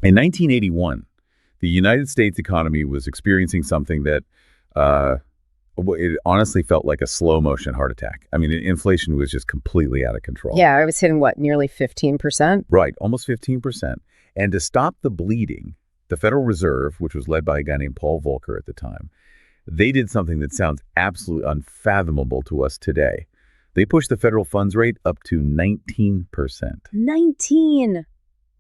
In 1981, the United States economy was experiencing something that it honestly felt like a slow motion heart attack. I mean, inflation was just completely out of control. Yeah, I was hitting what, nearly 15%? Right, almost 15%. And to stop the bleeding, the Federal Reserve, which was led by a guy named Paul Volcker at the time, they did something that sounds absolutely unfathomable to us today. They pushed the federal funds rate up to 19%. 19!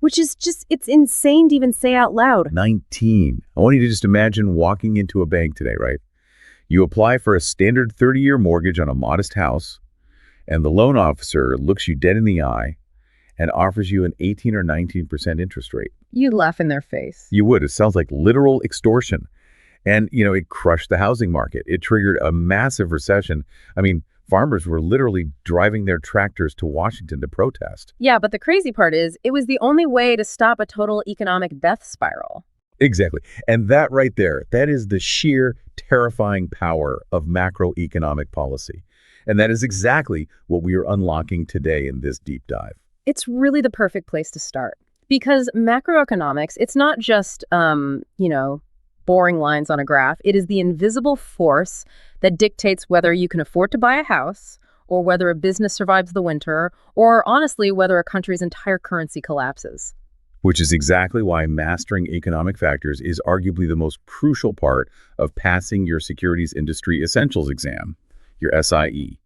Which is just, it's insane to even say out loud. 19. I want you to just imagine walking into a bank today, right? You apply for a standard 30-year mortgage on a modest house, and the loan officer looks you dead in the eye and offers you an 18 or 19% interest rate. You'd laugh in their face. You would. It sounds like literal extortion. And, it crushed the housing market. It triggered a massive recession. I mean, farmers were literally driving their tractors to Washington to protest. Yeah, but the crazy part is, it was the only way to stop a total economic death spiral. Exactly. And that right there, that is the sheer terrifying power of macroeconomic policy. And that is exactly what we are unlocking today in this deep dive. It's really the perfect place to start. Because macroeconomics, it's not just, boring lines on a graph. It is the invisible force that dictates whether you can afford to buy a house, or whether a business survives the winter, or honestly, whether a country's entire currency collapses. Which is exactly why mastering economic factors is arguably the most crucial part of passing your Securities Industry Essentials exam, your SIE.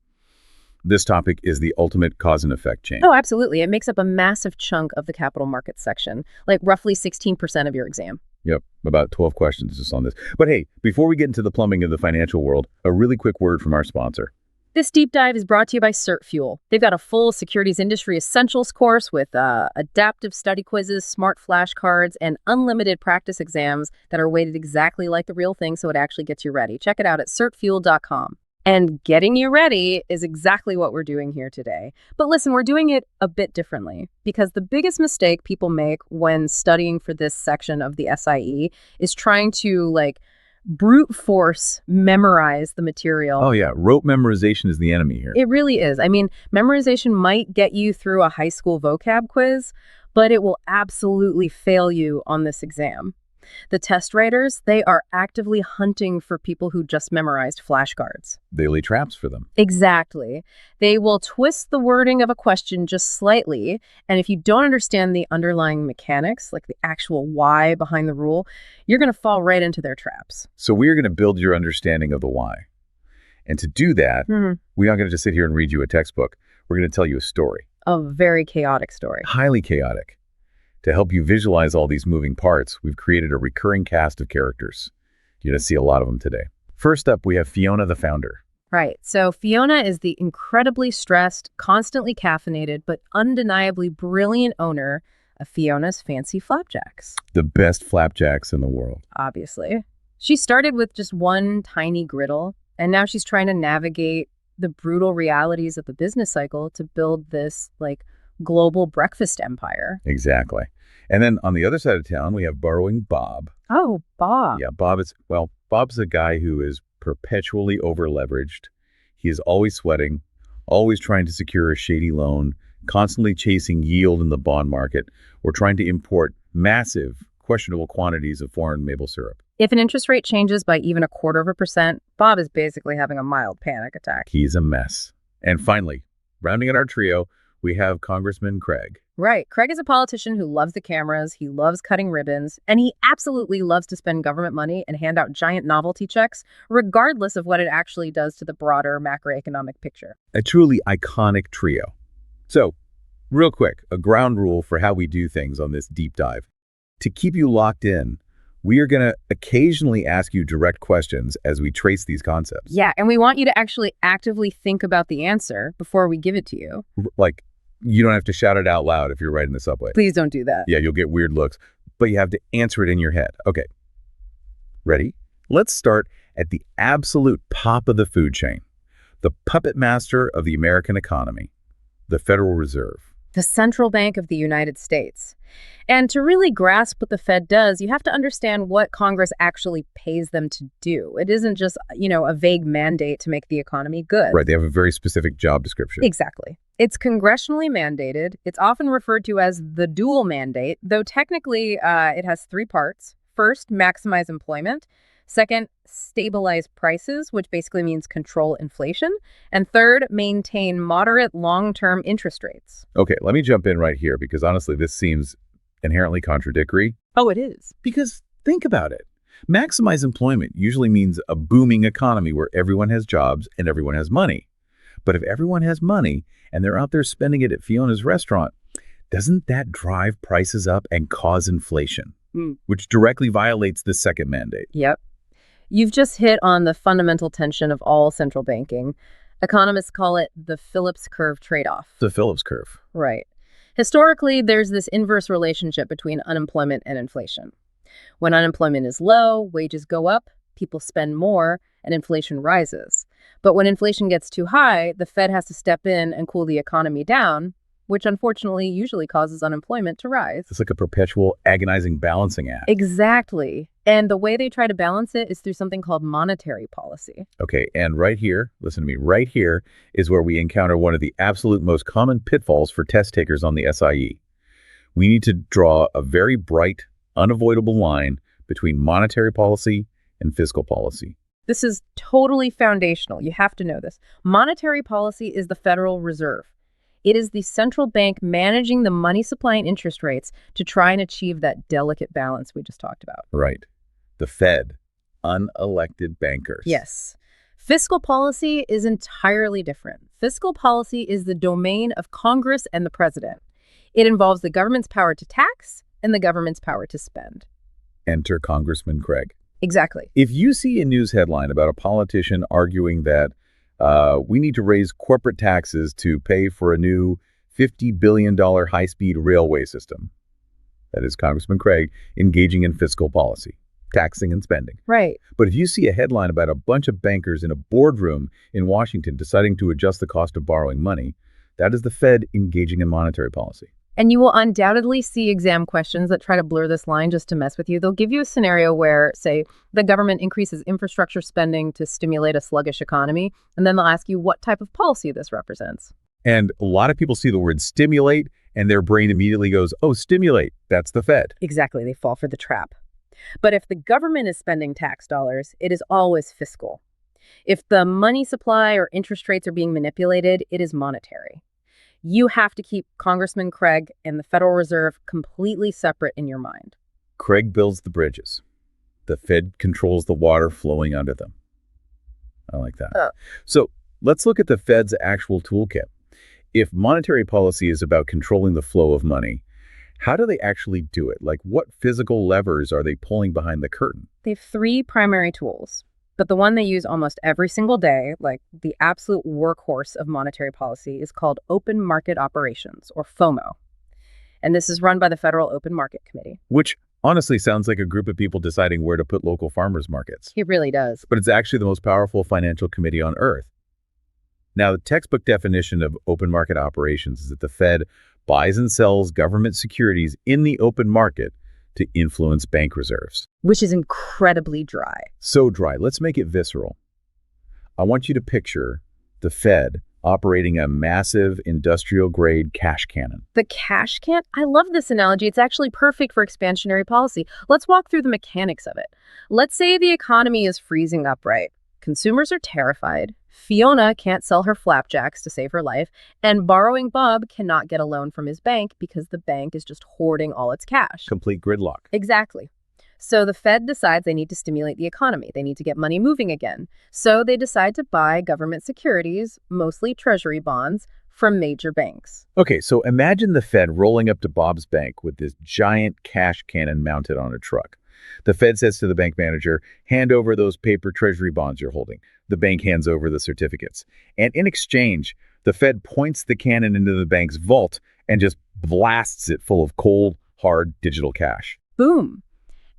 This topic is the ultimate cause and effect chain. Oh, absolutely. It makes up a massive chunk of the capital markets section, like roughly 16% of your exam. Yep, about 12 questions just on this. But hey, before we get into the plumbing of the financial world, a really quick word from our sponsor. This deep dive is brought to you by CertFuel. They've got a full Securities Industry Essentials course with adaptive study quizzes, smart flashcards, and unlimited practice exams that are weighted exactly like the real thing, so it actually gets you ready. Check it out at certfuel.com. And getting you ready is exactly what we're doing here today. But listen, we're doing it a bit differently, because the biggest mistake people make when studying for this section of the SIE is trying to, brute force memorize the material. Oh, yeah. Rote memorization is the enemy here. It really is. I mean, memorization might get you through a high school vocab quiz, but it will absolutely fail you on this exam. The test writers, they are actively hunting for people who just memorized flashcards. They lay traps for them. Exactly. They will twist the wording of a question just slightly, and if you don't understand the underlying mechanics, like the actual why behind the rule, you're going to fall right into their traps. So we're going to build your understanding of the why. And to do that, we're not going to just sit here and read you a textbook. We're going to tell you a story. A very chaotic story. Highly chaotic. To help you visualize all these moving parts, we've created a recurring cast of characters. You're going to see a lot of them today. First up, we have Fiona, the founder. Right. So Fiona is the incredibly stressed, constantly caffeinated, but undeniably brilliant owner of Fiona's Fancy Flapjacks. The best flapjacks in the world. Obviously. She started with just one tiny griddle, and now she's trying to navigate the brutal realities of the business cycle to build this, global breakfast empire. Exactly. And then on the other side of town, we have borrowing Bob. Oh, Bob. Yeah, Bob's a guy who is perpetually over-leveraged. He is always sweating, always trying to secure a shady loan, constantly chasing yield in the bond market, or trying to import massive, questionable quantities of foreign maple syrup. If an interest rate changes by even 0.25%, Bob is basically having a mild panic attack. He's a mess. And finally, rounding out our trio, we have Congressman Craig. Right. Craig is a politician who loves the cameras, he loves cutting ribbons, and he absolutely loves to spend government money and hand out giant novelty checks, regardless of what it actually does to the broader macroeconomic picture. A truly iconic trio. So, real quick, a ground rule for how we do things on this deep dive. To keep you locked in, we are going to occasionally ask you direct questions as we trace these concepts. Yeah, and we want you to actually actively think about the answer before we give it to you. You don't have to shout it out loud if you're riding the subway. Please don't do that. Yeah, you'll get weird looks, but you have to answer it in your head. Okay. Ready? Let's start at the absolute top of the food chain. The puppet master of the American economy, the Federal Reserve. the central bank of the United States. And to really grasp what the Fed does, you have to understand what Congress actually pays them to do. It isn't just, a vague mandate to make the economy good. Right, they have a very specific job description. Exactly. It's congressionally mandated. It's often referred to as the dual mandate, though technically it has three parts. First, maximize employment. Second, stabilize prices, which basically means control inflation. And third, maintain moderate long-term interest rates. Okay, let me jump in right here because honestly, this seems inherently contradictory. Oh, it is. Because think about it. Maximize employment usually means a booming economy where everyone has jobs and everyone has money. But if everyone has money and they're out there spending it at Fiona's restaurant, doesn't that drive prices up and cause inflation, which directly violates the second mandate? Yep. You've just hit on the fundamental tension of all central banking. Economists call it the Phillips Curve trade-off. The Phillips Curve. Right. Historically, there's this inverse relationship between unemployment and inflation. When unemployment is low, wages go up, people spend more, and inflation rises. But when inflation gets too high, the Fed has to step in and cool the economy down, which unfortunately usually causes unemployment to rise. It's like a perpetual agonizing balancing act. Exactly. And the way they try to balance it is through something called monetary policy. Okay, and right here, listen to me, right here is where we encounter one of the absolute most common pitfalls for test takers on the SIE. We need to draw a very bright, unavoidable line between monetary policy and fiscal policy. This is totally foundational. You have to know this. Monetary policy is the Federal Reserve. It is the central bank managing the money supply and interest rates to try and achieve that delicate balance we just talked about. Right. The Fed, unelected bankers. Yes. Fiscal policy is entirely different. Fiscal policy is the domain of Congress and the president. It involves the government's power to tax and the government's power to spend. Enter Congressman Craig. Exactly. If you see a news headline about a politician arguing that we need to raise corporate taxes to pay for a new $50 billion high-speed railway system, that is Congressman Craig engaging in fiscal policy, taxing and spending. Right. But if you see a headline about a bunch of bankers in a boardroom in Washington deciding to adjust the cost of borrowing money, that is the Fed engaging in monetary policy. And you will undoubtedly see exam questions that try to blur this line just to mess with you. They'll give you a scenario where, say, the government increases infrastructure spending to stimulate a sluggish economy, and then they'll ask you what type of policy this represents. And a lot of people see the word stimulate, and their brain immediately goes, oh, stimulate, that's the Fed. Exactly, they fall for the trap. But if the government is spending tax dollars, it is always fiscal. If the money supply or interest rates are being manipulated, it is monetary. You have to keep Congressman Craig and the Federal Reserve completely separate in your mind. Craig builds the bridges. The Fed controls the water flowing under them. I like that. So let's look at the Fed's actual toolkit. If monetary policy is about controlling the flow of money, how do they actually do it? Like, what physical levers are they pulling behind the curtain? They have three primary tools. But the one they use almost every single day, like the absolute workhorse of monetary policy, is called open market operations, or FOMO. And this is run by the Federal Open Market Committee. Which honestly sounds like a group of people deciding where to put local farmers markets. It really does. But it's actually the most powerful financial committee on earth. Now, the textbook definition of open market operations is that the Fed buys and sells government securities in the open market to influence bank reserves. Which is incredibly dry. So dry. Let's make it visceral. I want you to picture the Fed operating a massive industrial-grade cash cannon. The cash can? I love this analogy. It's actually perfect for expansionary policy. Let's walk through the mechanics of it. Let's say the economy is freezing up, right? Consumers are terrified. Fiona can't sell her flapjacks to save her life, and borrowing Bob cannot get a loan from his bank because the bank is just hoarding all its cash. Complete gridlock. Exactly. So the Fed decides they need to stimulate the economy. They need to get money moving again. So they decide to buy government securities, mostly treasury bonds, from major banks. Okay, so imagine the Fed rolling up to Bob's bank with this giant cash cannon mounted on a truck. The Fed says to the bank manager, hand over those paper treasury bonds you're holding. The bank hands over the certificates. And in exchange, the Fed points the cannon into the bank's vault and just blasts it full of cold, hard digital cash. Boom.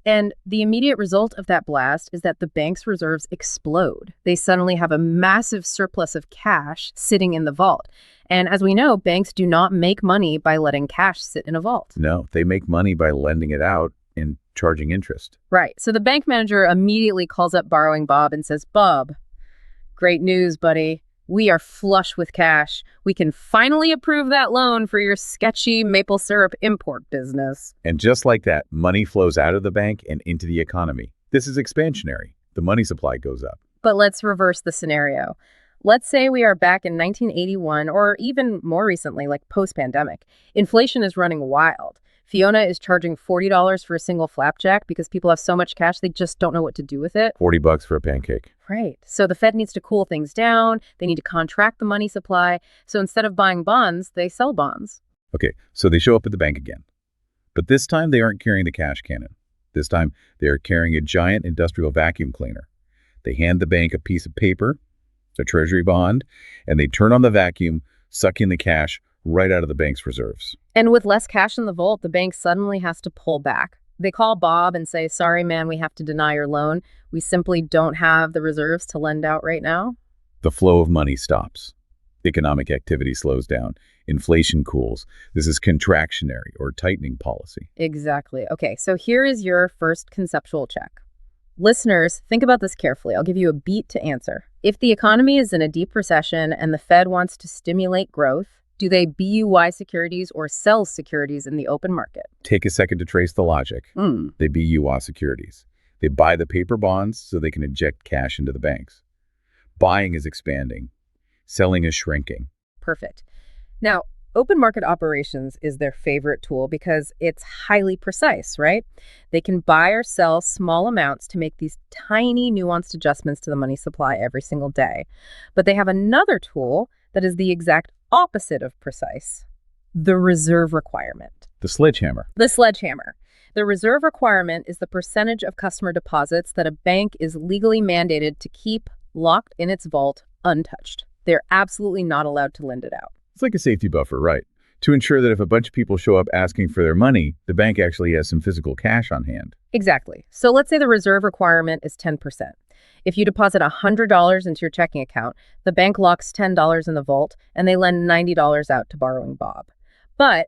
And the immediate result of that blast is that the bank's reserves explode. They suddenly have a massive surplus of cash sitting in the vault. And as we know, banks do not make money by letting cash sit in a vault. No, they make money by lending it out and charging interest. Right. So the bank manager immediately calls up borrowing Bob and says, "Bob, great news, buddy. We are flush with cash. We can finally approve that loan for your sketchy maple syrup import business." And just like that, money flows out of the bank and into the economy. This is expansionary. The money supply goes up. But let's reverse the scenario. Let's say we are back in 1981, or even more recently, like post-pandemic. Inflation is running wild. Fiona is charging $40 for a single flapjack because people have so much cash they just don't know what to do with it. $40 for a pancake. Right. So the Fed needs to cool things down. They need to contract the money supply. So instead of buying bonds, they sell bonds. Okay, so they show up at the bank again. But this time they aren't carrying the cash cannon. This time they are carrying a giant industrial vacuum cleaner. They hand the bank a piece of paper, a treasury bond, and they turn on the vacuum, suck in the cash right out of the bank's reserves. And with less cash in the vault, the bank suddenly has to pull back. They call Bob and say, "Sorry, man, we have to deny your loan. We simply don't have the reserves to lend out right now." The flow of money stops. Economic activity slows down. Inflation cools. This is contractionary or tightening policy. Exactly. Okay, so here is your first conceptual check. Listeners, think about this carefully. I'll give you a beat to answer. If the economy is in a deep recession and the Fed wants to stimulate growth, do they BUY securities or sell securities in the open market? Take a second to trace the logic. They BUY securities. They buy the paper bonds so they can inject cash into the banks. Buying is expanding. Selling is shrinking. Perfect. Now, open market operations is their favorite tool because it's highly precise, right? They can buy or sell small amounts to make these tiny nuanced adjustments to the money supply every single day. But they have another tool that is the exact opposite of precise: the reserve requirement. The sledgehammer. The sledgehammer. The reserve requirement is the percentage of customer deposits that a bank is legally mandated to keep locked in its vault untouched. They're absolutely not allowed to lend it out. It's like a safety buffer, right? To ensure that if a bunch of people show up asking for their money, the bank actually has some physical cash on hand. Exactly. So let's say the reserve requirement is 10%. If you deposit $100 into your checking account, the bank locks $10 in the vault and they lend $90 out to borrowing Bob. But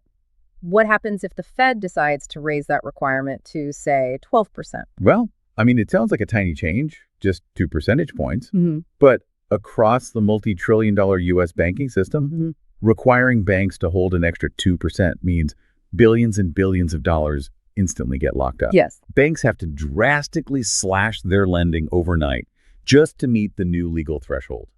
what happens if the Fed decides to raise that requirement to, say, 12%? Well, I mean, it sounds like a tiny change, just 2 percentage points. But across the multi-trillion-dollar U.S. banking system, requiring banks to hold an extra 2% means billions and billions of dollars instantly get locked up. Yes. Banks have to drastically slash their lending overnight just to meet the new legal threshold.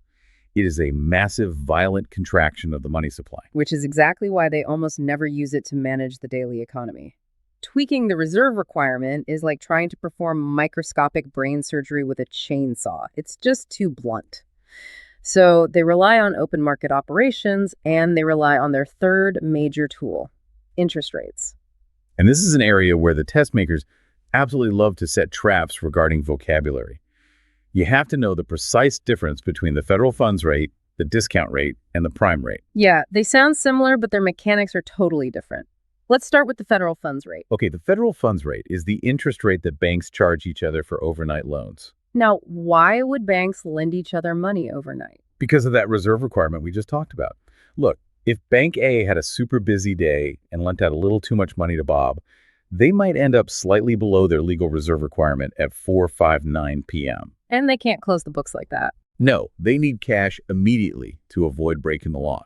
It is a massive, violent contraction of the money supply. Which is exactly why they almost never use it to manage the daily economy. Tweaking the reserve requirement is like trying to perform microscopic brain surgery with a chainsaw. It's just too blunt. So they rely on open market operations, and they rely on their third major tool, interest rates. And this is an area where the test makers absolutely love to set traps regarding vocabulary. You have to know the precise difference between the federal funds rate, the discount rate, and the prime rate. Yeah, they sound similar, but their mechanics are totally different. Let's start with the federal funds rate. Okay, the federal funds rate is the interest rate that banks charge each other for overnight loans. Now, why would banks lend each other money overnight? Because of that reserve requirement we just talked about. Look, if Bank A had a super busy day and lent out a little too much money to Bob, they might end up slightly below their legal reserve requirement at 4:59 p.m. And they can't close the books like that. No, they need cash immediately to avoid breaking the law.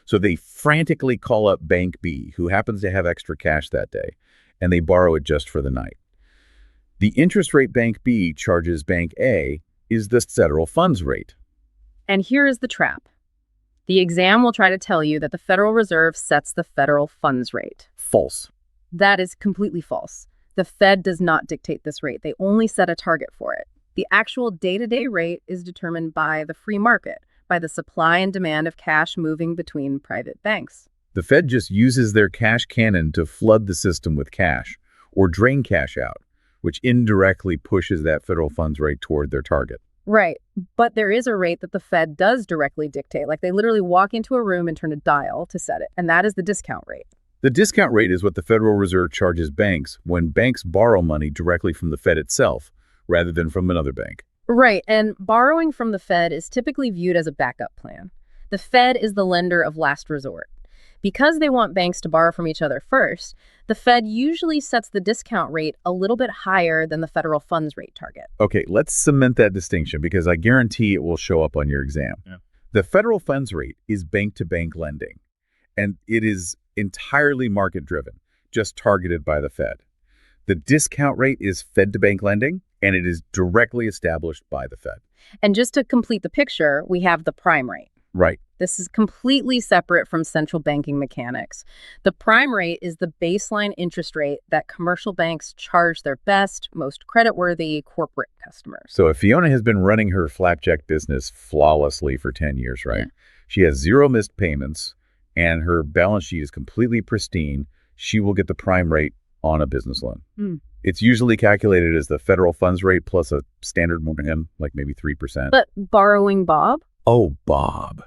So they frantically call up Bank B, who happens to have extra cash that day, and they borrow it just for the night. The interest rate Bank B charges Bank A is the federal funds rate. And here is the trap. The exam will try to tell you that the Federal Reserve sets the federal funds rate. False. That is completely false. The Fed does not dictate this rate. They only set a target for it. The actual day-to-day rate is determined by the free market, by the supply and demand of cash moving between private banks. The Fed just uses their cash cannon to flood the system with cash or drain cash out, which indirectly pushes that federal funds rate toward their target. Right. But there is a rate that the Fed does directly dictate. Like they literally walk into a room and turn a dial to set it. And that is the discount rate. The discount rate is what the Federal Reserve charges banks when banks borrow money directly from the Fed itself, rather than from another bank. Right, and borrowing from the Fed is typically viewed as a backup plan. The Fed is the lender of last resort. Because they want banks to borrow from each other first, the Fed usually sets the discount rate a little bit higher than the federal funds rate target. Okay, let's cement that distinction because I guarantee it will show up on your exam. Yeah. The federal funds rate is bank-to-bank lending, and it is entirely market-driven, just targeted by the Fed. The discount rate is Fed-to-bank lending, and it is directly established by the Fed. And just to complete the picture, we have the prime rate. Right. This is completely separate from central banking mechanics. The prime rate is the baseline interest rate that commercial banks charge their best, most creditworthy corporate customers. So if Fiona has been running her flapjack business flawlessly for 10 years, right? Yeah. She has zero missed payments, and her balance sheet is completely pristine, she will get the prime rate on a business loan. Mm. It's usually calculated as the federal funds rate plus a standard mortgage, like maybe 3%. But borrowing Bob? Oh, Bob.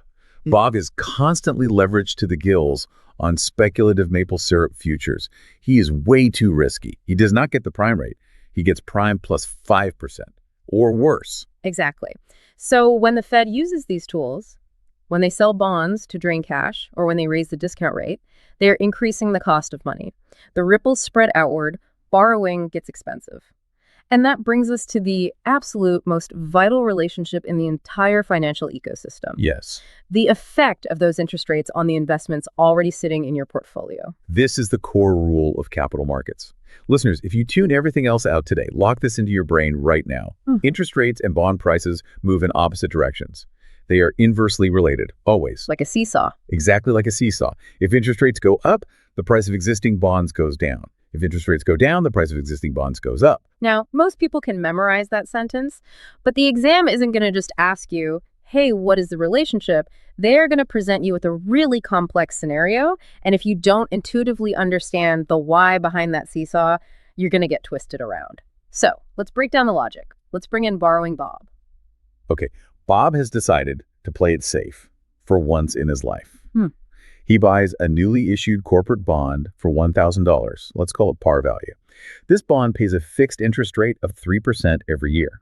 Bob is constantly leveraged to the gills on speculative maple syrup futures. He is way too risky. He does not get the prime rate. He gets prime plus 5% or worse. Exactly. So when the Fed uses these tools, when they sell bonds to drain cash or when they raise the discount rate, they're increasing the cost of money. The ripples spread outward, borrowing gets expensive. And that brings us to the absolute most vital relationship in the entire financial ecosystem. Yes. The effect of those interest rates on the investments already sitting in your portfolio. This is the core rule of capital markets. Listeners, if you tune everything else out today, lock this into your brain right now. Interest rates and bond prices move in opposite directions. They are inversely related, always. Like a seesaw. Exactly like a seesaw. If interest rates go up, the price of existing bonds goes down. If interest rates go down, the price of existing bonds goes up. Now, most people can memorize that sentence, but the exam isn't going to just ask you, hey, what is the relationship? They're going to present you with a really complex scenario, and if you don't intuitively understand the why behind that seesaw, you're going to get twisted around. So, let's break down the logic. Let's bring in borrowing Bob. Okay, Bob has decided to play it safe for once in his life. He buys a newly issued corporate bond for $1,000. Let's call it par value. This bond pays a fixed interest rate of 3% every year.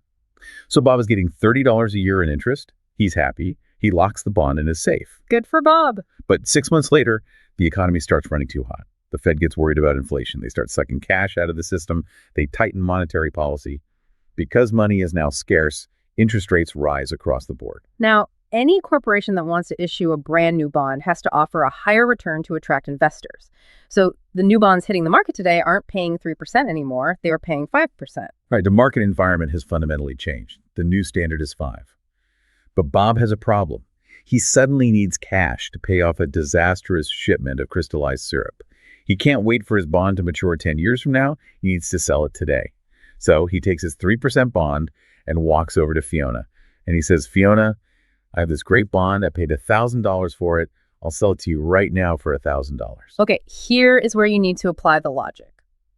So Bob is getting $30 a year in interest. He's happy. He locks the bond and is safe. Good for Bob. But 6 months later, the economy starts running too hot. The Fed gets worried about inflation. They start sucking cash out of the system. They tighten monetary policy. Because money is now scarce, interest rates rise across the board. Now, any corporation that wants to issue a brand new bond has to offer a higher return to attract investors. So the new bonds hitting the market today aren't paying 3% anymore. They are paying 5%. Right, the market environment has fundamentally changed. The new standard is 5. But Bob has a problem. He suddenly needs cash to pay off a disastrous shipment of crystallized syrup. He can't wait for his bond to mature 10 years from now. He needs to sell it today. So he takes his 3% bond and walks over to Fiona. And he says, Fiona, I have this great bond. I paid $1,000 for it. I'll sell it to you right now for $1,000. Okay, here is where you need to apply the logic.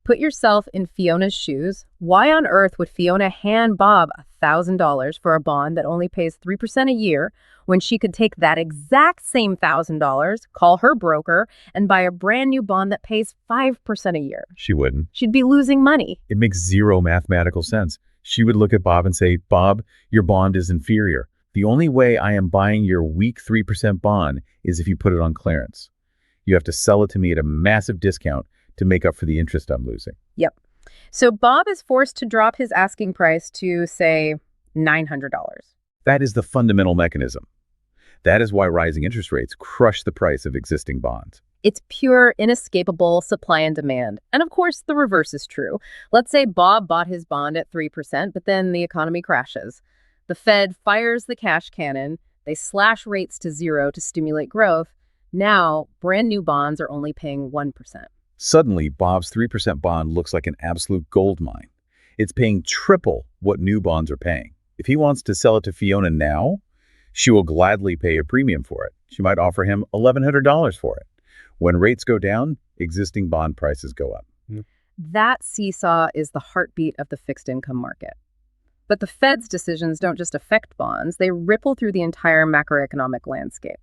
Put yourself in Fiona's shoes. Why on earth would Fiona hand Bob $1,000 for a bond that only pays 3% a year when she could take that exact same $1,000, call her broker, and buy a brand new bond that pays 5% a year? She wouldn't. She'd be losing money. It makes zero mathematical sense. She would look at Bob and say, Bob, your bond is inferior. The only way I am buying your weak 3% bond is if you put it on clearance. You have to sell it to me at a massive discount to make up for the interest I'm losing. Yep. So Bob is forced to drop his asking price to, say, $900. That is the fundamental mechanism. That is why rising interest rates crush the price of existing bonds. It's pure, inescapable supply and demand. And of course, the reverse is true. Let's say Bob bought his bond at 3%, but then the economy crashes. The Fed fires the cash cannon. They slash rates to 0 to stimulate growth. Now, brand new bonds are only paying 1%. Suddenly, Bob's 3% bond looks like an absolute gold mine. It's paying triple what new bonds are paying. If he wants to sell it to Fiona now, she will gladly pay a premium for it. She might offer him $1,100 for it. When rates go down, existing bond prices go up. That seesaw is the heartbeat of the fixed income market. But the Fed's decisions don't just affect bonds, they ripple through the entire macroeconomic landscape.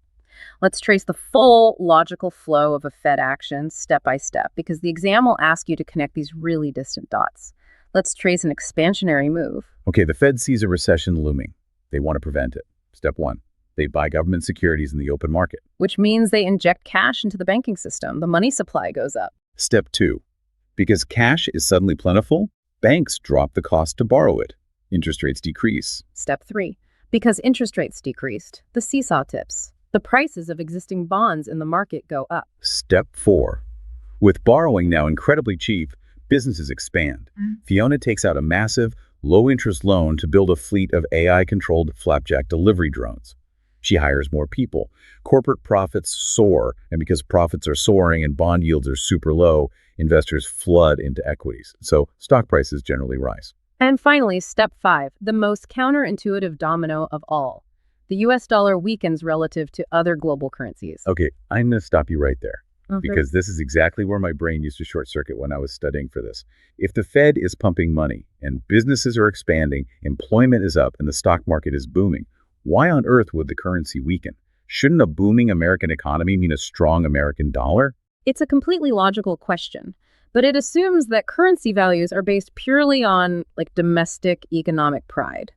Let's trace the full logical flow of a Fed action step by step, because the exam will ask you to connect these really distant dots. Let's trace an expansionary move. Okay, the Fed sees a recession looming. They want to prevent it. Step 1. They buy government securities in the open market. Which means they inject cash into the banking system. The money supply goes up. Step 2. Because cash is suddenly plentiful, banks drop the cost to borrow it. Interest rates decrease. Step 3. Because interest rates decreased, the seesaw tips. The prices of existing bonds in the market go up. Step 4. With borrowing now incredibly cheap, businesses expand. Fiona takes out a massive, low-interest loan to build a fleet of AI-controlled flapjack delivery drones. She hires more people. Corporate profits soar, and because profits are soaring and bond yields are super low, investors flood into equities. So stock prices generally rise. And finally, step 5, the most counterintuitive domino of all. The US dollar weakens relative to other global currencies. Okay, I'm going to stop you right there, because this is exactly where my brain used to short circuit when I was studying for this. If the Fed is pumping money and businesses are expanding, employment is up, and the stock market is booming, why on earth would the currency weaken? Shouldn't a booming American economy mean a strong American dollar? It's a completely logical question, but it assumes that currency values are based purely on domestic economic pride.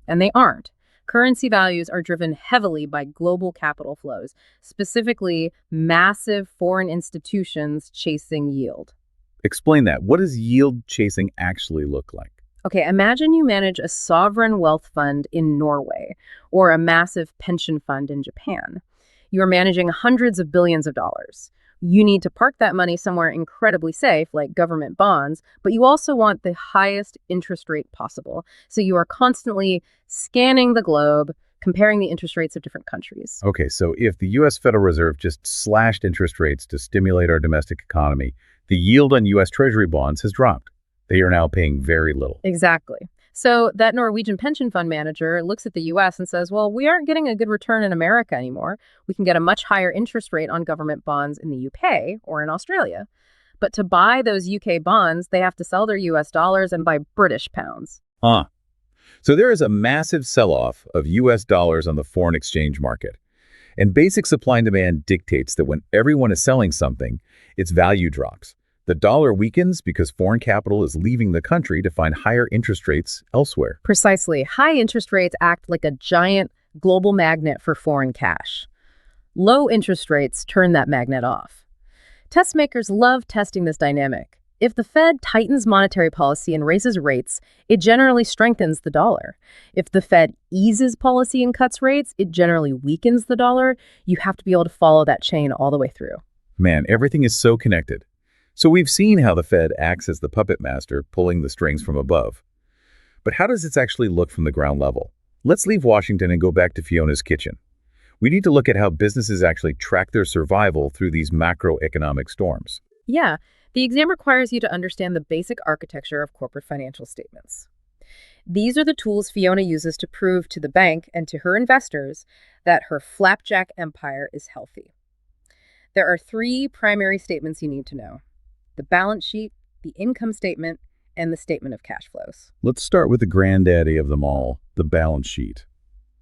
And they aren't. Currency values are driven heavily by global capital flows, specifically massive foreign institutions chasing yield. Explain that. What does yield chasing actually look like? Okay, imagine you manage a sovereign wealth fund in Norway or a massive pension fund in Japan. You're managing hundreds of billions of dollars. You need to park that money somewhere incredibly safe, like government bonds, but you also want the highest interest rate possible. So you are constantly scanning the globe, comparing the interest rates of different countries. Okay, so if the U.S. Federal Reserve just slashed interest rates to stimulate our domestic economy, the yield on U.S. Treasury bonds has dropped. They are now paying very little. Exactly. So that Norwegian pension fund manager looks at the U.S. and says, well, we aren't getting a good return in America anymore. We can get a much higher interest rate on government bonds in the U.K. or in Australia. But to buy those U.K. bonds, they have to sell their U.S. dollars and buy British pounds. So there is a massive sell-off of U.S. dollars on the foreign exchange market. And basic supply and demand dictates that when everyone is selling something, its value drops. The dollar weakens because foreign capital is leaving the country to find higher interest rates elsewhere. Precisely. High interest rates act like a giant global magnet for foreign cash. Low interest rates turn that magnet off. Test makers love testing this dynamic. If the Fed tightens monetary policy and raises rates, it generally strengthens the dollar. If the Fed eases policy and cuts rates, it generally weakens the dollar. You have to be able to follow that chain all the way through. Man, everything is so connected. So we've seen how the Fed acts as the puppet master, pulling the strings from above. But how does this actually look from the ground level? Let's leave Washington and go back to Fiona's kitchen. We need to look at how businesses actually track their survival through these macroeconomic storms. Yeah, the exam requires you to understand the basic architecture of corporate financial statements. These are the tools Fiona uses to prove to the bank and to her investors that her flapjack empire is healthy. There are 3 primary statements you need to know: the balance sheet, the income statement, and the statement of cash flows. Let's start with the granddaddy of them all, the balance sheet.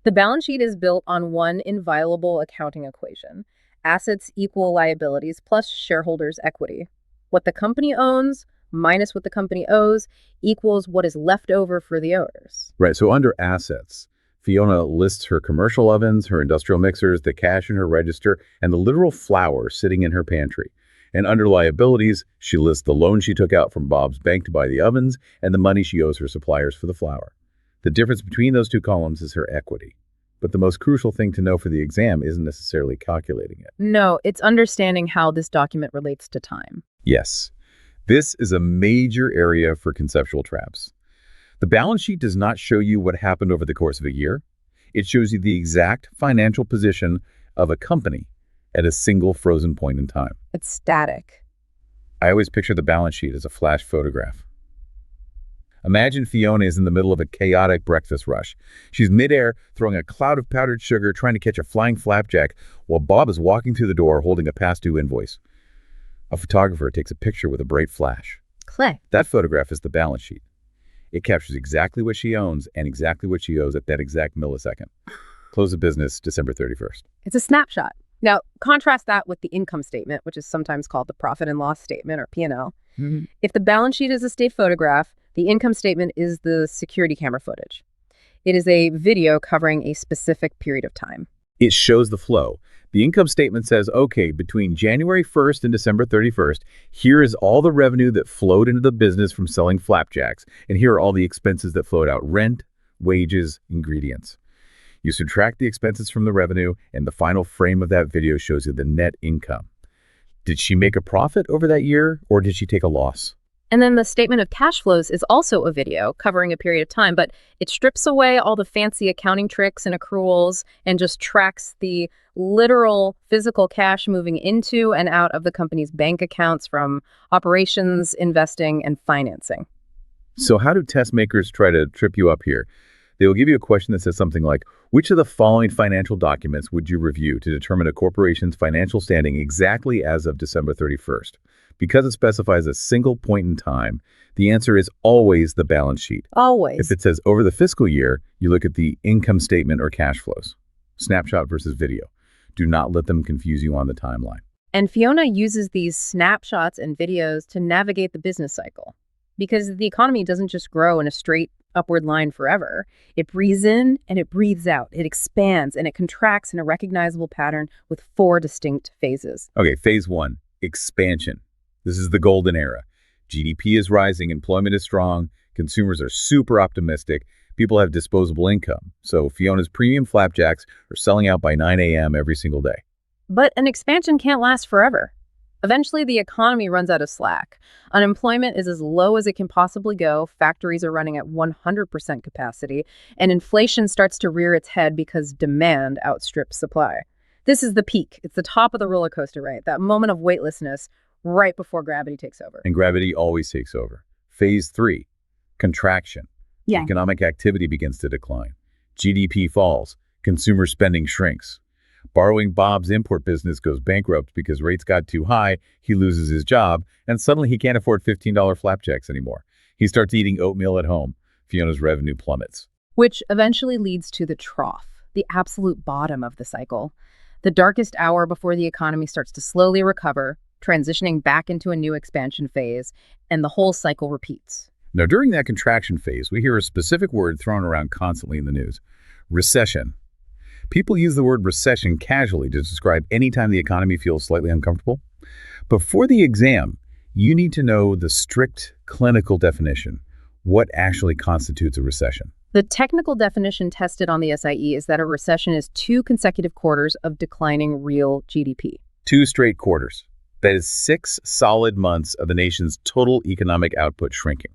The balance sheet is built on one inviolable accounting equation: assets equal liabilities plus shareholders' equity. What the company owns minus what the company owes equals what is left over for the owners. Right, so under assets, Fiona lists her commercial ovens, her industrial mixers, the cash in her register, and the literal flour sitting in her pantry. And under liabilities, she lists the loan she took out from Bob's bank to buy the ovens and the money she owes her suppliers for the flour. The difference between those 2 columns is her equity. But the most crucial thing to know for the exam isn't necessarily calculating it. No, it's understanding how this document relates to time. Yes, this is a major area for conceptual traps. The balance sheet does not show you what happened over the course of a year. It shows you the exact financial position of a company at a single frozen point in time. It's static. I always picture the balance sheet as a flash photograph. Imagine Fiona is in the middle of a chaotic breakfast rush. She's midair, throwing a cloud of powdered sugar, trying to catch a flying flapjack, while Bob is walking through the door holding a past due invoice. A photographer takes a picture with a bright flash. Click. That photograph is the balance sheet. It captures exactly what she owns and exactly what she owes at that exact millisecond. Close of business December 31st. It's a snapshot. Now, contrast that with the income statement, which is sometimes called the profit and loss statement, or P&L. If the balance sheet is a state photograph, the income statement is the security camera footage. It is a video covering a specific period of time. It shows the flow. The income statement says, okay, between January 1st and December 31st, here is all the revenue that flowed into the business from selling flapjacks, and here are all the expenses that flowed out: rent, wages, ingredients. You subtract the expenses from the revenue, and the final frame of that video shows you the net income. Did she make a profit over that year, or did she take a loss? And then the statement of cash flows is also a video covering a period of time, but it strips away all the fancy accounting tricks and accruals and just tracks the literal physical cash moving into and out of the company's bank accounts from operations, investing, and financing. So how do test makers try to trip you up here? They will give you a question that says something like, which of the following financial documents would you review to determine a corporation's financial standing exactly as of December 31st? Because it specifies a single point in time, the answer is always the balance sheet. Always. If it says over the fiscal year, you look at the income statement or cash flows. Snapshot versus video. Do not let them confuse you on the timeline. And Fiona uses these snapshots and videos to navigate the business cycle, because the economy doesn't just grow in a straight upward line forever. It breathes in and it breathes out. It expands and it contracts in a recognizable pattern with 4 distinct phases. Okay, phase 1, expansion. This is the golden era. GDP is rising, employment is strong, consumers are super optimistic, people have disposable income. So Fiona's premium flapjacks are selling out by 9 a.m. every single day. But an expansion can't last forever. Eventually, the economy runs out of slack. Unemployment is as low as it can possibly go, factories are running at 100% capacity, and inflation starts to rear its head because demand outstrips supply. This is the peak. It's the top of the roller coaster, right? That moment of weightlessness right before gravity takes over. And gravity always takes over. Phase 3, contraction. Yeah. Economic activity begins to decline. GDP falls. Consumer spending shrinks. Borrowing Bob's import business goes bankrupt because rates got too high, he loses his job, and suddenly he can't afford $15 flapjacks anymore. He starts eating oatmeal at home. Fiona's revenue plummets. Which eventually leads to the trough, the absolute bottom of the cycle. The darkest hour before the economy starts to slowly recover, transitioning back into a new expansion phase, and the whole cycle repeats. Now, during that contraction phase, we hear a specific word thrown around constantly in the news: recession. People use the word recession casually to describe any time the economy feels slightly uncomfortable. Before the exam, you need to know the strict clinical definition. What actually constitutes a recession? The technical definition tested on the SIE is that a recession is 2 consecutive quarters of declining real GDP. 2 straight quarters. That is 6 solid months of the nation's total economic output shrinking.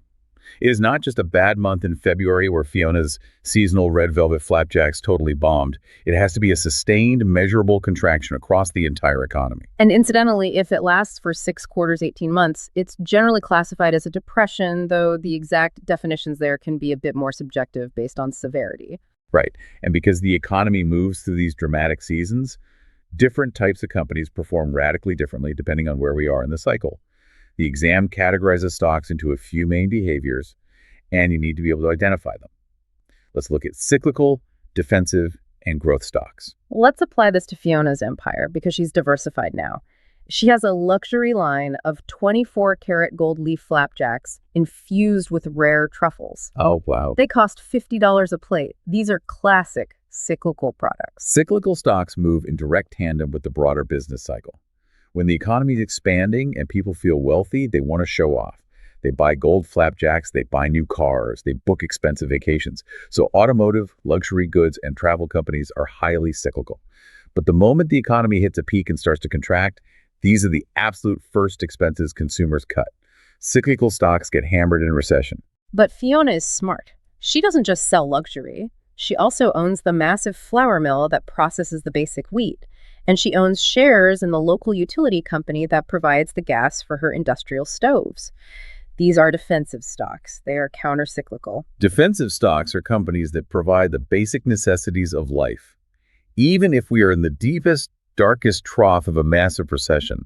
It is not just a bad month in February where Fiona's seasonal red velvet flapjacks totally bombed. It has to be a sustained, measurable contraction across the entire economy. And incidentally, if it lasts for 6 quarters, 18 months, it's generally classified as a depression, though the exact definitions there can be a bit more subjective based on severity. Right. And because the economy moves through these dramatic seasons, different types of companies perform radically differently depending on where we are in the cycle. The exam categorizes stocks into a few main behaviors, and you need to be able to identify them. Let's look at cyclical, defensive, and growth stocks. Let's apply this to Fiona's empire because she's diversified now. She has a luxury line of 24-karat gold leaf flapjacks infused with rare truffles. Oh, wow. They cost $50 a plate. These are classic cyclical products. Cyclical stocks move in direct tandem with the broader business cycle. When the economy is expanding and people feel wealthy, they want to show off. They buy gold flapjacks, they buy new cars, they book expensive vacations. So automotive, luxury goods, and travel companies are highly cyclical. But the moment the economy hits a peak and starts to contract, these are the absolute first expenses consumers cut. Cyclical stocks get hammered in a recession. But Fiona is smart. She doesn't just sell luxury. She also owns the massive flour mill that processes the basic wheat. And she owns shares in the local utility company that provides the gas for her industrial stoves. These are defensive stocks. They are counter-cyclical. Defensive stocks are companies that provide the basic necessities of life. Even if we are in the deepest, darkest trough of a massive recession,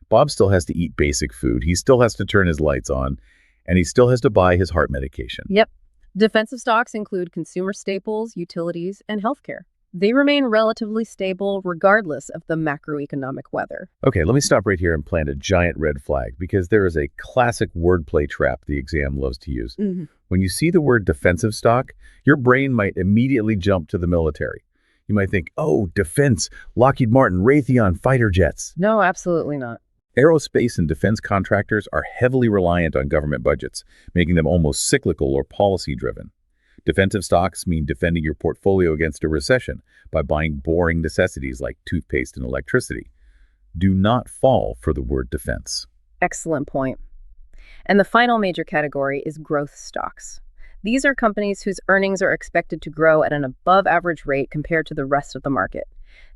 Bob still has to eat basic food. He still has to turn his lights on, and he still has to buy his heart medication. Yep. Defensive stocks include consumer staples, utilities, and healthcare. They remain relatively stable regardless of the macroeconomic weather. Okay, let me stop right here and plant a giant red flag because there is a classic wordplay trap the exam loves to use. When you see the word defensive stock, your brain might immediately jump to the military. You might think, oh, defense, Lockheed Martin, Raytheon, fighter jets. No, absolutely not. Aerospace and defense contractors are heavily reliant on government budgets, making them almost cyclical or policy-driven. Defensive stocks mean defending your portfolio against a recession by buying boring necessities like toothpaste and electricity. Do not fall for the word defense. Excellent point. And the final major category is growth stocks. These are companies whose earnings are expected to grow at an above-average rate compared to the rest of the market.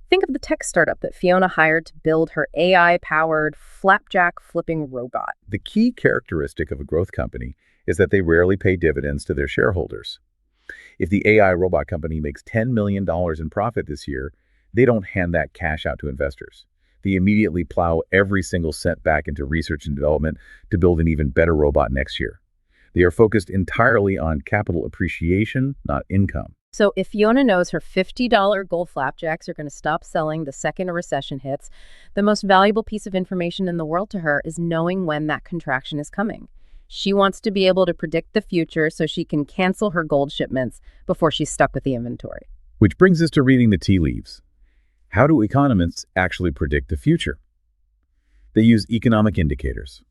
Think of the tech startup that Fiona hired to build her AI-powered flapjack-flipping robot. The key characteristic of a growth company is that they rarely pay dividends to their shareholders. If the AI robot company makes $10 million in profit this year, they don't hand that cash out to investors. They immediately plow every single cent back into research and development to build an even better robot next year. They are focused entirely on capital appreciation, not income. So if Fiona knows her $50 gold flapjacks are going to stop selling the second a recession hits, the most valuable piece of information in the world to her is knowing when that contraction is coming. She wants to be able to predict the future so she can cancel her gold shipments before she's stuck with the inventory. Which brings us to reading the tea leaves. How do economists actually predict the future? They use economic indicators.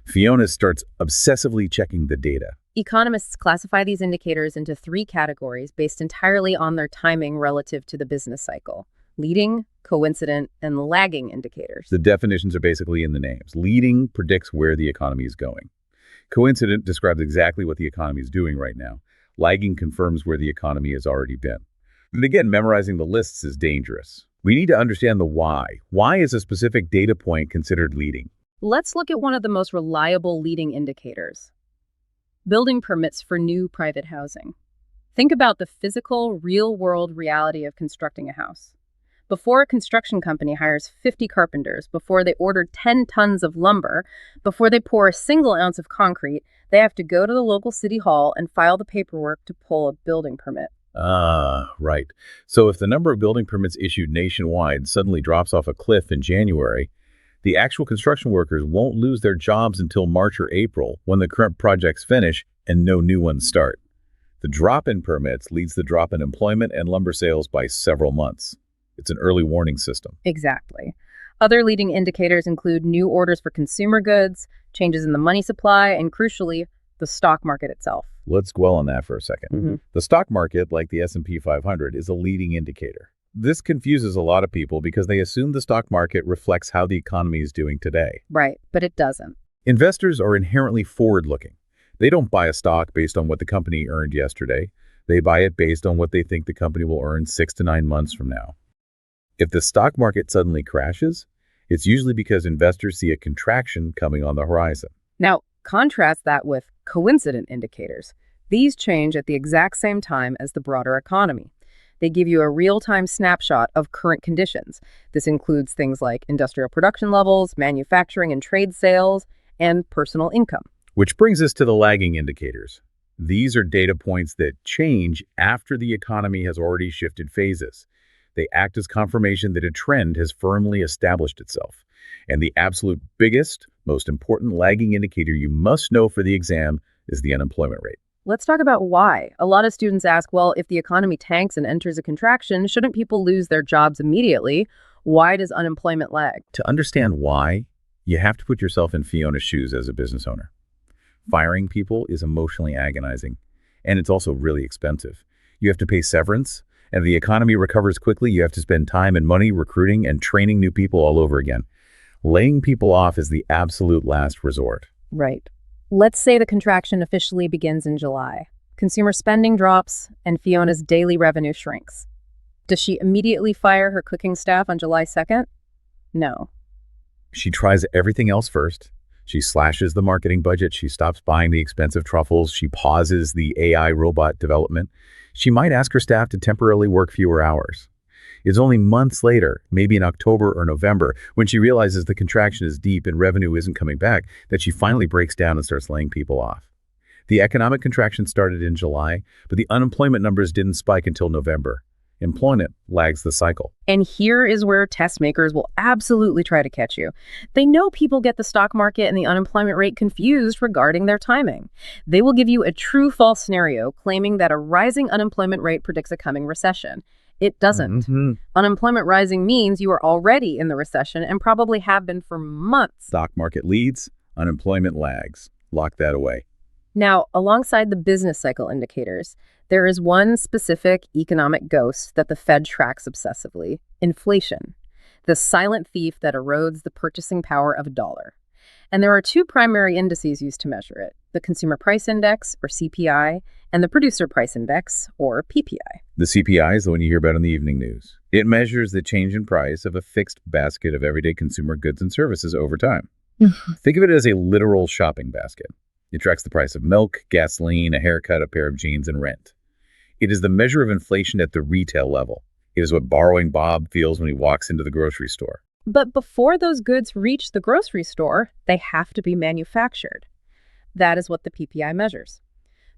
Fiona starts obsessively checking the data. Economists classify these indicators into 3 categories based entirely on their timing relative to the business cycle: leading, coincident, and lagging indicators. The definitions are basically in the names. Leading predicts where the economy is going. Coincident describes exactly what the economy is doing right now. Lagging confirms where the economy has already been. And again, memorizing the lists is dangerous. We need to understand the why. Why is a specific data point considered leading? Let's look at one of the most reliable leading indicators: building permits for new private housing. Think about the physical, real-world reality of constructing a house. Before a construction company hires 50 carpenters, before they order 10 tons of lumber, before they pour a single ounce of concrete, they have to go to the local city hall and file the paperwork to pull a building permit. Right. So if the number of building permits issued nationwide suddenly drops off a cliff in January, the actual construction workers won't lose their jobs until March or April, when the current projects finish and no new ones start. The drop in permits leads the drop in employment and lumber sales by several months. It's an early warning system. Exactly. Other leading indicators include new orders for consumer goods, changes in the money supply, and crucially, the stock market itself. Let's dwell on that for a second. The stock market, like the S&P 500, is a leading indicator. This confuses a lot of people because they assume the stock market reflects how the economy is doing today. Right, but it doesn't. Investors are inherently forward-looking. They don't buy a stock based on what the company earned yesterday. They buy it based on what they think the company will earn 6 to 9 months from now. If the stock market suddenly crashes, it's usually because investors see a contraction coming on the horizon. Now, contrast that with coincident indicators. These change at the exact same time as the broader economy. They give you a real-time snapshot of current conditions. This includes things like industrial production levels, manufacturing and trade sales, and personal income. Which brings us to the lagging indicators. These are data points that change after the economy has already shifted phases. They act as confirmation that a trend has firmly established itself. And the absolute biggest, most important lagging indicator you must know for the exam is the unemployment rate. Let's talk about why. A lot of students ask, well, if the economy tanks and enters a contraction, shouldn't people lose their jobs immediately? Why does unemployment lag? To understand why, you have to put yourself in Fiona's shoes as a business owner. Firing people is emotionally agonizing, and it's also really expensive. You have to pay severance, and if the economy recovers quickly, you have to spend time and money recruiting and training new people all over again. Laying people off is the absolute last resort. Right. Let's say the contraction officially begins in July. Consumer spending drops, and Fiona's daily revenue shrinks. Does she immediately fire her cooking staff on July 2nd? No. She tries everything else first. She slashes the marketing budget. She stops buying the expensive truffles. She pauses the AI robot development. She might ask her staff to temporarily work fewer hours. It's only months later, maybe in October or November, when she realizes the contraction is deep and revenue isn't coming back, that she finally breaks down and starts laying people off. The economic contraction started in July, but the unemployment numbers didn't spike until November. Employment lags the cycle. And here is where test makers will absolutely try to catch you. They know people get the stock market and the unemployment rate confused regarding their timing. They will give you a true-false scenario claiming that a rising unemployment rate predicts a coming recession. It doesn't. Unemployment rising means you are already in the recession and probably have been for months. Stock market leads, unemployment lags. Lock that away. Now, alongside the business cycle indicators, there is one specific economic ghost that the Fed tracks obsessively: inflation, the silent thief that erodes the purchasing power of a dollar. And there are two primary indices used to measure it: the Consumer Price Index, or CPI, and the Producer Price Index, or PPI. The CPI is the one you hear about in the evening news. It measures the change in price of a fixed basket of everyday consumer goods and services over time. Think of it as a literal shopping basket. It tracks the price of milk, gasoline, a haircut, a pair of jeans, and rent. It is the measure of inflation at the retail level. It is what borrowing Bob feels when he walks into the grocery store. But before those goods reach the grocery store, they have to be manufactured. That is what the PPI measures.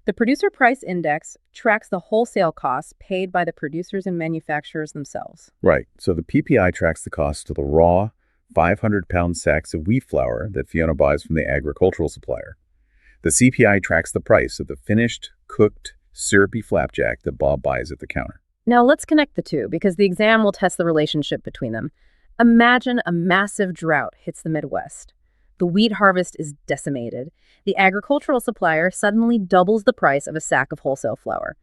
The Producer Price Index tracks the wholesale costs paid by the producers and manufacturers themselves. Right. So the PPI tracks the cost of the raw 500-pound sacks of wheat flour that Fiona buys from the agricultural supplier. The CPI tracks the price of the finished, cooked, syrupy flapjack that Bob buys at the counter. Now let's connect the two, because the exam will test the relationship between them. Imagine a massive drought hits the Midwest. The wheat harvest is decimated. The agricultural supplier suddenly doubles the price of a sack of wholesale flour.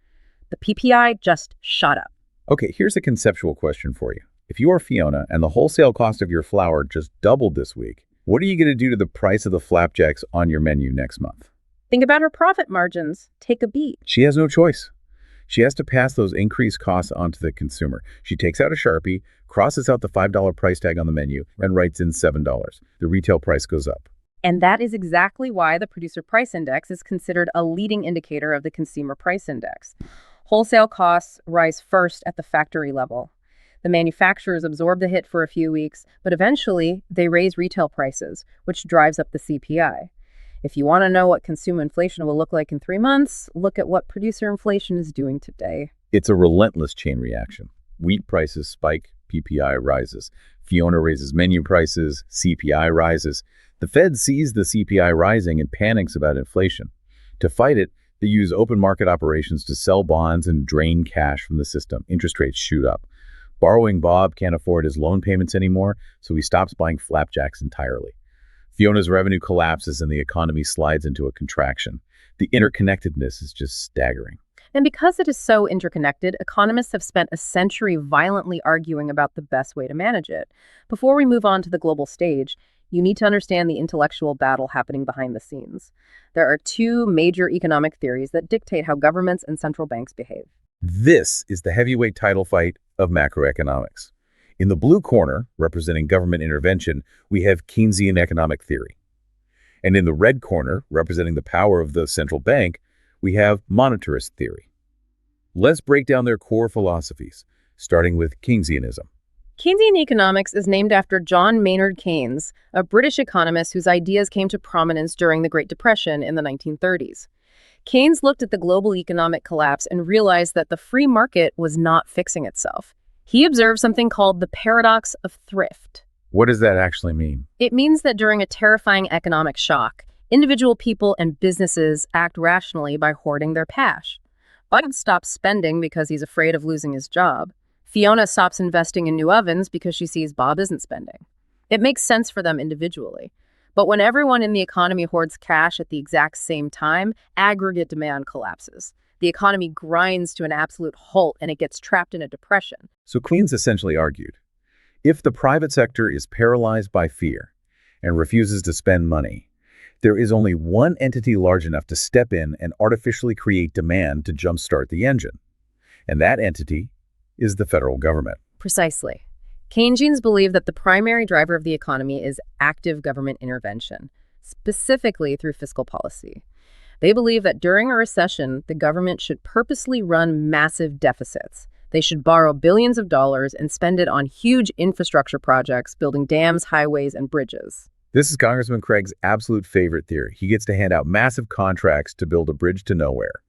The PPI just shot up. Okay, here's a conceptual question for you. If you are Fiona and the wholesale cost of your flour just doubled this week, what are you going to do to the price of the flapjacks on your menu next month? Think about her profit margins. Take a beat. She has no choice. She has to pass those increased costs on to the consumer. She takes out a Sharpie, crosses out the $5 price tag on the menu, and writes in $7. The retail price goes up. And that is exactly why the Producer Price Index is considered a leading indicator of the Consumer Price Index. Wholesale costs rise first at the factory level. The manufacturers absorb the hit for a few weeks, but eventually they raise retail prices, which drives up the CPI. If you want to know what consumer inflation will look like in 3 months, look at what producer inflation is doing today. It's a relentless chain reaction. Wheat prices spike, PPI rises. Fiona raises menu prices, CPI rises. The Fed sees the CPI rising and panics about inflation. To fight it, they use open market operations to sell bonds and drain cash from the system. Interest rates shoot up. Borrowing Bob can't afford his loan payments anymore, so he stops buying flapjacks entirely. Fiona's revenue collapses and the economy slides into a contraction. The interconnectedness is just staggering. And because it is so interconnected, economists have spent a century violently arguing about the best way to manage it. Before we move on to the global stage, you need to understand the intellectual battle happening behind the scenes. There are two major economic theories that dictate how governments and central banks behave. This is the heavyweight title fight of macroeconomics. In the blue corner, representing government intervention, we have Keynesian economic theory. And in the red corner, representing the power of the central bank, we have monetarist theory. Let's break down their core philosophies, starting with Keynesianism. Keynesian economics is named after John Maynard Keynes, a British economist whose ideas came to prominence during the Great Depression in the 1930s. Keynes looked at the global economic collapse and realized that the free market was not fixing itself. He observed something called the paradox of thrift. What does that actually mean? It means that during a terrifying economic shock, individual people and businesses act rationally by hoarding their cash. Bob stops spending because he's afraid of losing his job. Fiona stops investing in new ovens because she sees Bob isn't spending. It makes sense for them individually. But when everyone in the economy hoards cash at the exact same time, aggregate demand collapses. The economy grinds to an absolute halt and it gets trapped in a depression. So Keynes essentially argued, if the private sector is paralyzed by fear and refuses to spend money, there is only one entity large enough to step in and artificially create demand to jumpstart the engine. And that entity is the federal government. Precisely. Keynesians believe that the primary driver of the economy is active government intervention, specifically through fiscal policy. They believe that during a recession, the government should purposely run massive deficits. They should borrow billions of dollars and spend it on huge infrastructure projects, building dams, highways, and bridges. This is Congressman Craig's absolute favorite theory. He gets to hand out massive contracts to build a bridge to nowhere.